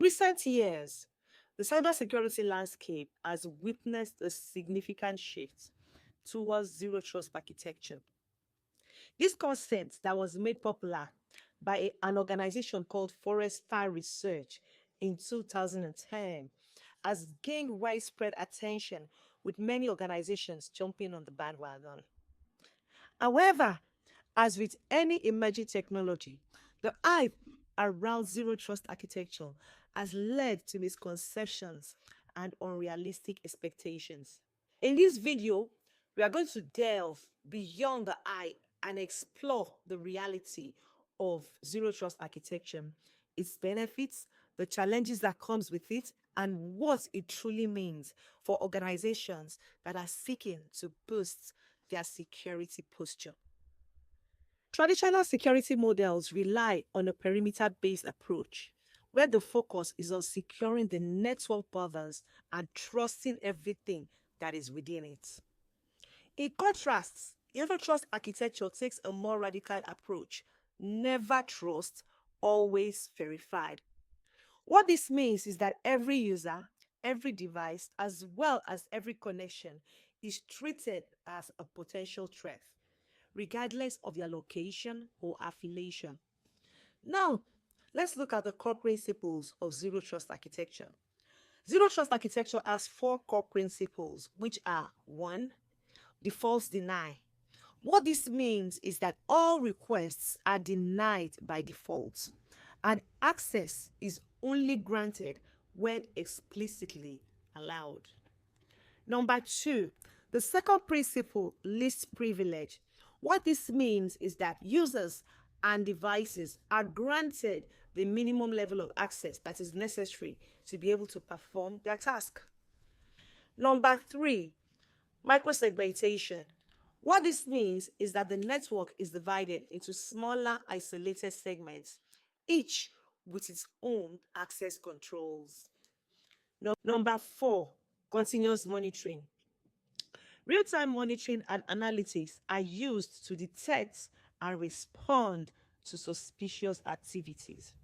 recent years, the cybersecurity landscape has witnessed a significant shift towards zero trust architecture. This concept that was made popular by an organization called Forrester Research in 2010 has gained widespread attention, with many organizations jumping on the bandwagon. However, as with any emerging technology, the hype around zero trust architecture has led to misconceptions and unrealistic expectations. In this video, we are going to delve beyond the hype and explore the reality of zero trust architecture, its benefits, the challenges that comes with it, and what it truly means for organizations that are seeking to boost their security posture. Traditional security models rely on a perimeter based approach, where the focus is on securing the network borders and trusting everything that is within it. In contrast, zero trust architecture takes a more radical approach: never trust, always verified. What this means is that every user, every device, as well as every connection is treated as a potential threat, regardless of their location or affiliation. Now, let's look at the core principles of zero trust architecture. Zero trust architecture has four core principles, which are: one, default deny. What this means is that all requests are denied by default, and access is only granted when explicitly allowed. Number two, the second principle, least privilege. What this means is that users and devices are granted the minimum level of access that is necessary to be able to perform their task. Number three, microsegmentation. What this means is that the network is divided into smaller, isolated segments, each with its own access controls. Number four, continuous monitoring. Real time monitoring and analytics are used to detect and respond to suspicious activities.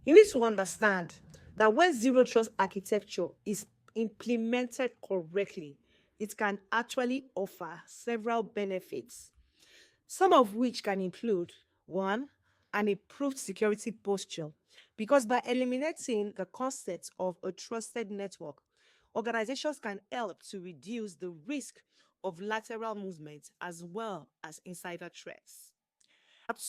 You need to understand that when zero trust architecture is implemented correctly, it can actually offer several benefits, some of which can include: one, an improved security posture, because by eliminating the concept of a trusted network, organizations can help to reduce the risk of lateral movement as well as insider threats.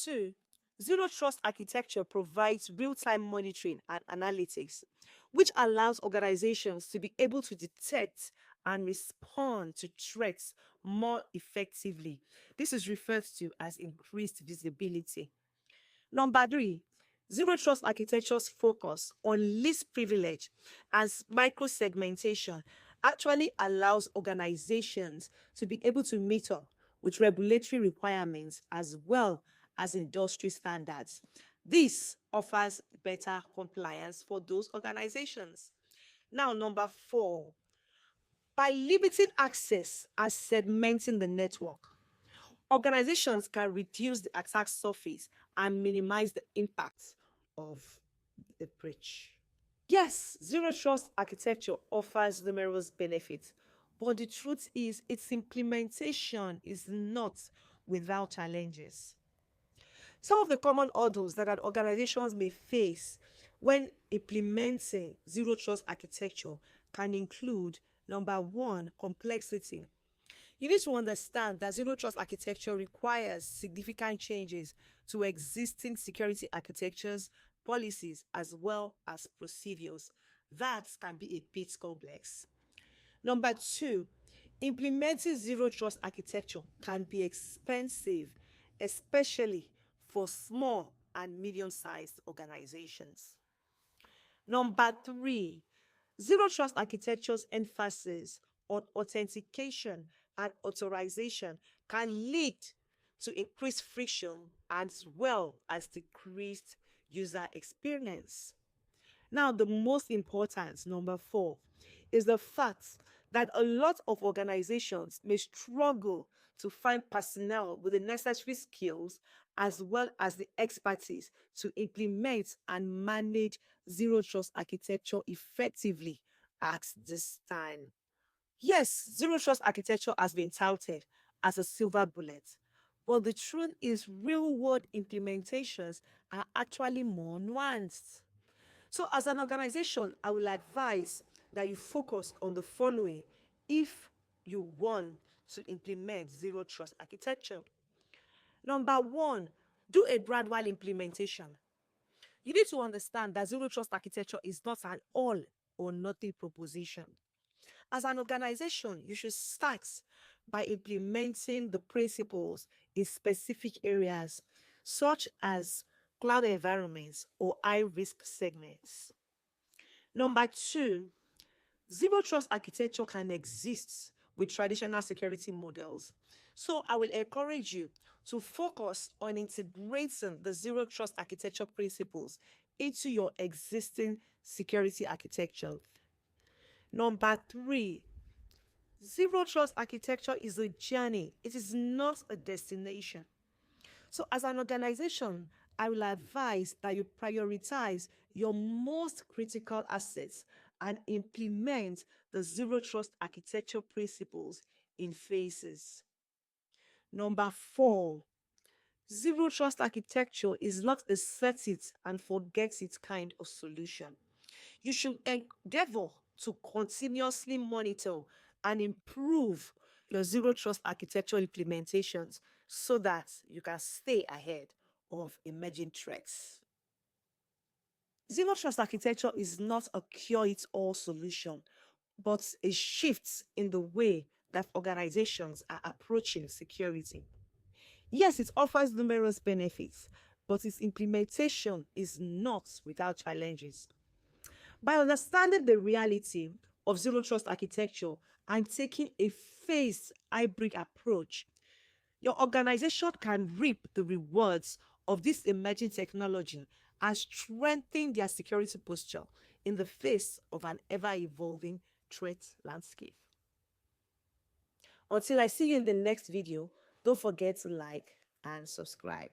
Two, zero trust architecture provides real time monitoring and analytics, which allows organizations to be able to detect and respond to threats more effectively. This is referred to as increased visibility. Number three, zero trust architecture's focus on least privilege as microsegmentation actually allows organizations to be able to meet up with regulatory requirements as well as industry standards. This offers better compliance for those organizations. Now, number four, by limiting access and segmenting the network, organizations can reduce the attack surface and minimize the impact of the breach. Yes, zero trust architecture offers numerous benefits, but the truth is its implementation is not without challenges. Some of the common hurdles that organizations may face when implementing zero trust architecture can include: number one, complexity. You need to understand that zero trust architecture requires significant changes to existing security architectures, policies, as well as procedures. That can be a bit complex. Number two, implementing zero trust architecture can be expensive, especially for small and medium sized organizations. Number three, zero trust architecture's emphasis on authentication and authorization can lead to increased friction as well as decreased user experience. Now, the most important, number four, is the fact that a lot of organizations may struggle to find personnel with the necessary skills as well as the expertise to implement and manage zero trust architecture effectively at this time. Yes, zero trust architecture has been touted as a silver bullet, but the truth is, real world implementations are actually more nuanced. So, as an organization, I will advise that you focus on the following if you want to implement zero trust architecture. Number one, do a gradual implementation. You need to understand that zero trust architecture is not an all or nothing proposition. As an organization, you should start by implementing the principles in specific areas, such as cloud environments or high risk segments. Number two, zero trust architecture can exist with traditional security models. So I will encourage you to focus on integrating the zero trust architecture principles into your existing security architecture. Number three, zero trust architecture is a journey, it is not a destination. So, as an organization, I will advise that you prioritize your most critical assets and implement the zero trust architecture principles in phases. Number four, zero trust architecture is not a set it and forget it kind of solution. You should endeavor to continuously monitor and improve your zero trust architecture implementations so that you can stay ahead of emerging threats. Zero trust architecture is not a cure it all solution, but a shift in the way that organizations are approaching security. Yes, it offers numerous benefits, but its implementation is not without challenges. By understanding the reality of zero trust architecture and taking a phased hybrid approach, your organization can reap the rewards of this emerging technology and strengthen their security posture in the face of an ever evolving threat landscape. Until I see you in the next video, don't forget to like and subscribe.